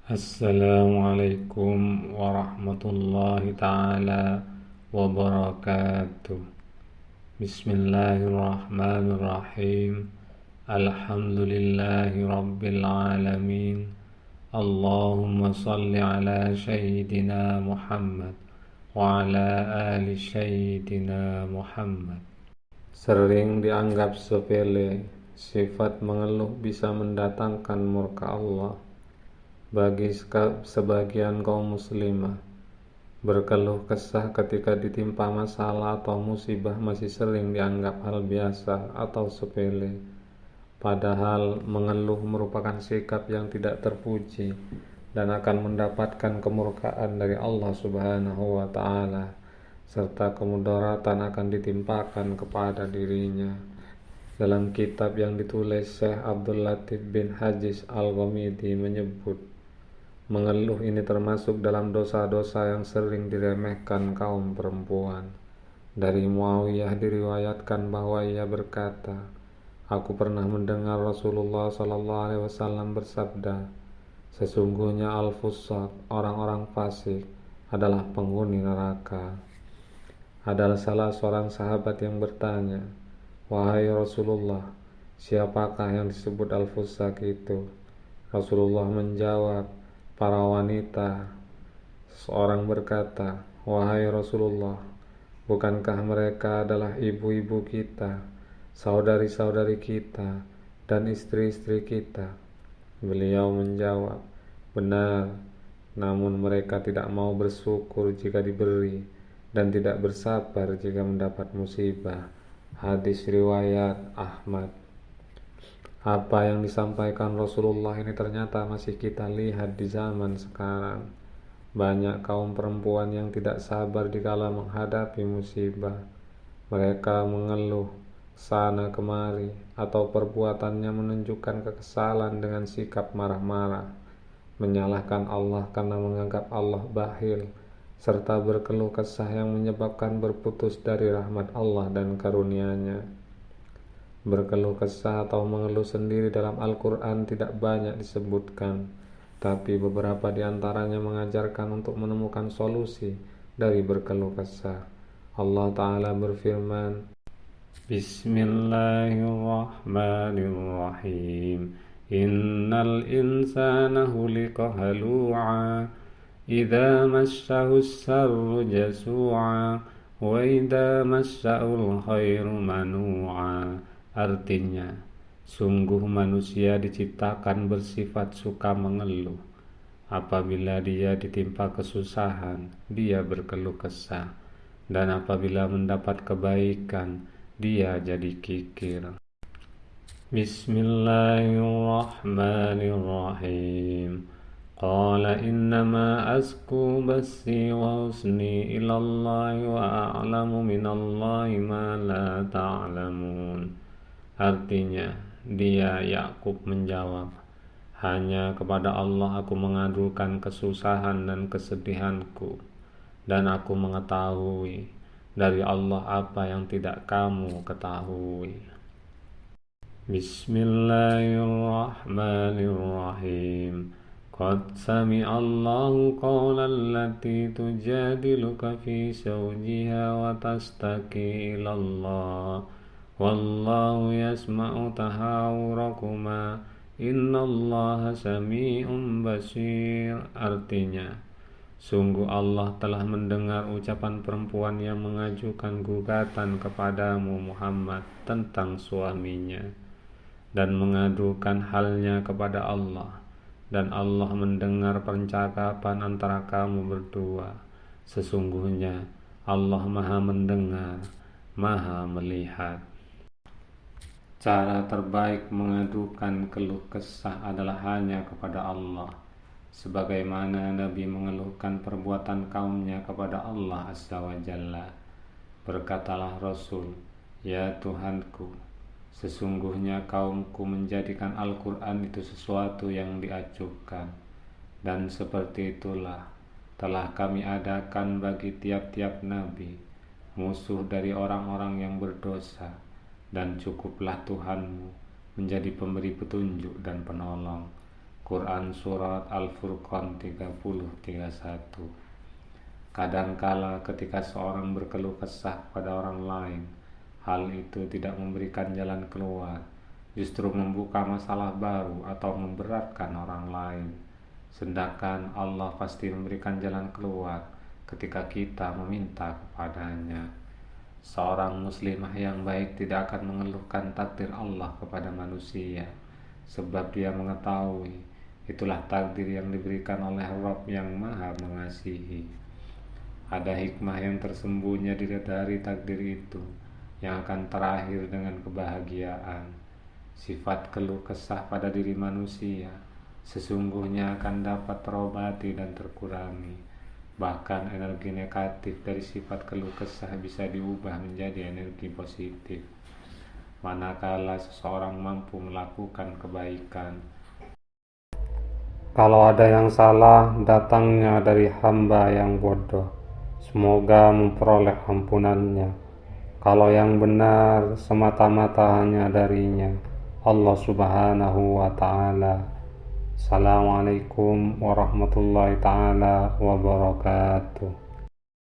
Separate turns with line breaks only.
Assalamualaikum warahmatullahi ta'ala wabarakatuh. Bismillahirrahmanirrahim. Alhamdulillahi rabbil alamin. Allahumma salli ala Sayyidina Muhammad wa ala ali Sayyidina Muhammad. Sering dianggap sepele, sifat mengeluh bisa mendatangkan murka Allah. Bagi sebagian kaum muslimah, berkeluh kesah ketika ditimpa masalah atau musibah masih sering dianggap hal biasa atau sepele. Padahal mengeluh merupakan sikap yang tidak terpuji dan akan mendapatkan kemurkaan dari Allah Subhanahu wa ta'ala, serta kemudaratan akan ditimpakan kepada dirinya. Dalam kitab yang ditulis Syekh Abdul Latif bin Hajiz Al-Ghamidi menyebut, mengeluh ini termasuk dalam dosa-dosa yang sering diremehkan kaum perempuan. Dari Muawiyah diriwayatkan bahwa ia berkata, aku pernah mendengar Rasulullah SAW bersabda, sesungguhnya al-fusaq, orang-orang fasik, adalah penghuni neraka. Adalah salah seorang sahabat yang bertanya, wahai Rasulullah, siapakah yang disebut al-fusaq itu? Rasulullah menjawab, para wanita. Seorang berkata, wahai Rasulullah, bukankah mereka adalah ibu-ibu kita, saudari-saudari kita, dan istri-istri kita? Beliau menjawab, benar, namun mereka tidak mau bersyukur jika diberi, dan tidak bersabar jika mendapat musibah. Hadis riwayat Ahmad. Apa yang disampaikan Rasulullah ini ternyata masih kita lihat di zaman sekarang. Banyak kaum perempuan yang tidak sabar dikala menghadapi musibah. Mereka mengeluh sana kemari, atau perbuatannya menunjukkan kekesalan dengan sikap marah-marah, menyalahkan Allah karena menganggap Allah bakhil, serta berkeluh kesah yang menyebabkan berputus dari rahmat Allah dan karunia-Nya. Berkeluh kesah atau mengeluh sendiri dalam Al-Quran tidak banyak disebutkan, tapi beberapa di antaranya mengajarkan untuk menemukan solusi dari berkeluh kesah. Allah Ta'ala berfirman, Bismillahirrahmanirrahim. Innal insana khuliqa halu'a idza massahu as-sarru jasu'a wa idza massahu al-khairu manu'a. Artinya, sungguh manusia diciptakan bersifat suka mengeluh. Apabila dia ditimpa kesusahan, dia berkeluh kesah, dan apabila mendapat kebaikan, dia jadi kikir. Bismillahirrahmanirrahim. Qala innama asku bassi wa husni ilallahi wa a'lamu minallahi ma la ta'lamun. Artinya, dia Yakub menjawab, hanya kepada Allah aku mengadukan kesusahan dan kesedihanku, dan aku mengetahui dari Allah apa yang tidak kamu ketahui. Bismillahirrahmanirrahim. Qad sami'allahu qawlan allati tujadiluka fi zawjiha wa tastaki ilallah wallahu yasma'u tahawurakuma innallaha sami'un basir. Artinya, sungguh Allah telah mendengar ucapan perempuan yang mengajukan gugatan kepadamu Muhammad tentang suaminya dan mengadukan halnya kepada Allah, dan Allah mendengar percakapan antara kamu berdua. Sesungguhnya Allah Maha mendengar, Maha melihat. Cara terbaik mengadukan keluh kesah adalah hanya kepada Allah, sebagaimana Nabi mengeluhkan perbuatan kaumnya kepada Allah Azza wa Jalla. Berkatalah Rasul, ya Tuhanku, sesungguhnya kaumku menjadikan Al-Quran itu sesuatu yang diacuhkan, dan seperti itulah telah kami adakan bagi tiap-tiap nabi musuh dari orang-orang yang berdosa, dan cukuplah Tuhanmu menjadi pemberi petunjuk dan penolong. Quran Surat Al-Furqan 30-31. Kadangkala ketika seorang berkeluh kesah pada orang lain, hal itu tidak memberikan jalan keluar, justru membuka masalah baru atau memberatkan orang lain. Sedangkan Allah pasti memberikan jalan keluar ketika kita meminta kepadanya. Seorang muslimah yang baik tidak akan mengeluhkan takdir Allah kepada manusia, sebab dia mengetahui itulah takdir yang diberikan oleh Rabb yang Maha Mengasihi. Ada hikmah yang tersembunyi dari takdir itu yang akan terakhir dengan kebahagiaan. Sifat keluh kesah pada diri manusia sesungguhnya akan dapat terobati dan terkurangi. Bahkan energi negatif dari sifat keluh kesah bisa diubah menjadi energi positif manakala seseorang mampu melakukan kebaikan. Kalau ada yang salah, datangnya dari hamba yang bodoh, semoga memperoleh ampunannya. Kalau yang benar, semata-mata hanya darinya, Allah Subhanahu wa Ta'ala. Assalamualaikum warahmatullahi ta'ala wabarakatuh.